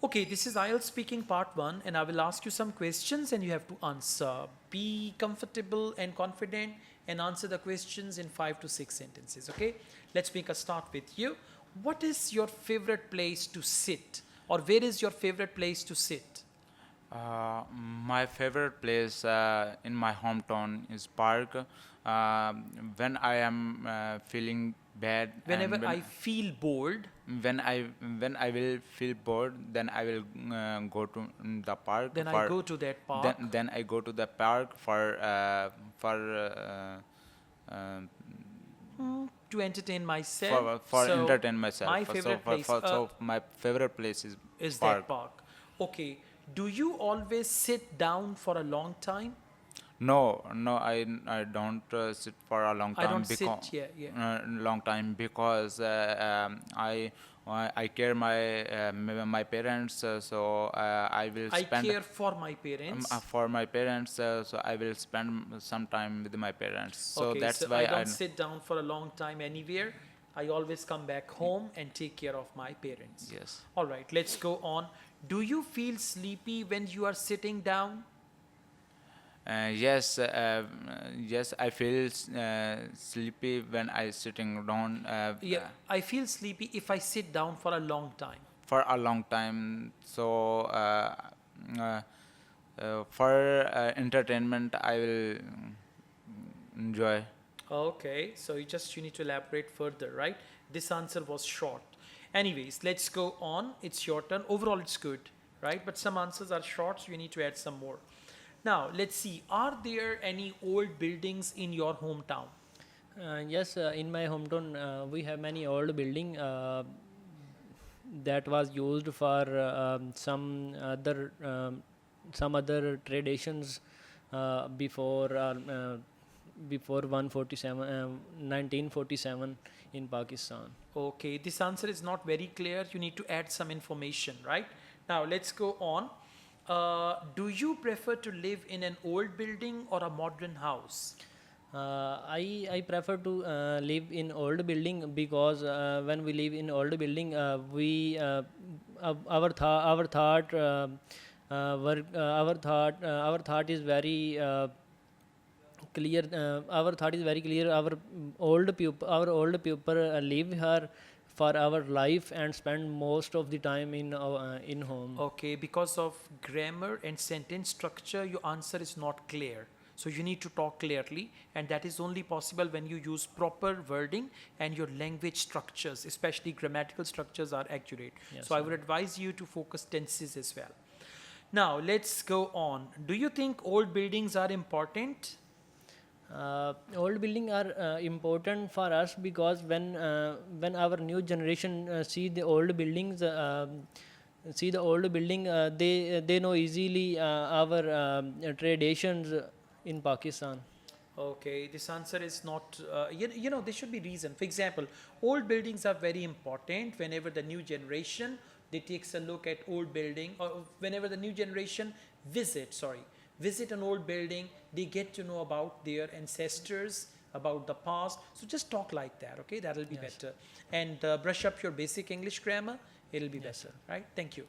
Okay, this is IELTS speaking part 1 and I will ask you some questions and you have to answer. Be comfortable and confident and answer the questions in 5 to 6 sentences, okay? Let's make a start with you. What is your favorite place to sit, or where is your favorite place to sit? My favorite place in my hometown is park. When I am feeling bad Whenever and I feel bored, when I when I will feel bored, then I will go to the park then I for go to that park then I go to the park for uh, to entertain myself. for So entertain myself. my favorite place So my favorite place is is park. that park. Okay, do you always sit down for a long time? No, no, I don't sit for a long I time don't sit, yeah, yeah. because I care my parents, so I will I spend care for my parents. for my parents, so I will spend some time with my parents. So Okay, that's so why I don't sit down for a long time anywhere. I always come back home and take care of my parents. yes. All right, let's go on. Do you feel sleepy when you are sitting down? Yes, yes, I feel sleepy when I sitting down. Yeah, I feel sleepy if I sit down for a long time. For a long time. So uh, for entertainment, I will enjoy. Okay, so you need to elaborate further, right? This answer was short. Anyways, let's go on. It's your turn. Overall, it's good, right? But some answers are short, so you need to add some more. Now, let's see. Are there any old buildings in your hometown? Yes, in my hometown, we have many old building that was used for some other traditions before 1947 in Pakistan. Okay, this answer is not very clear. You need to add some information, right? Now, let's go on. Do you prefer to live in an old building or a modern house? I prefer to live in old building because when we live in old building, we our thought work our thought is very clear. Our thought is very clear. Our old people live here for our life and spend most of the time in home. Okay, because of grammar and sentence structure, your answer is not clear. So you need to talk clearly, and that is only possible when you use proper wording and your language structures, especially grammatical structures, are accurate. Yes, So I sir. would advise you to focus tenses as well. Now, let's go on. Do you think old buildings are important? Old building are important for us because when our new generation see the old building, they know easily our traditions in Pakistan. Okay, this answer is not, there should be reason. For example, old buildings are very important whenever the new generation, they takes a look at old building, or whenever the new generation visit an old building, they get to know about their ancestors, about the past. So just talk like that, okay? That'll be Yes. better. And brush up your basic English grammar, it'll be Yes, better, sir. right? Thank you.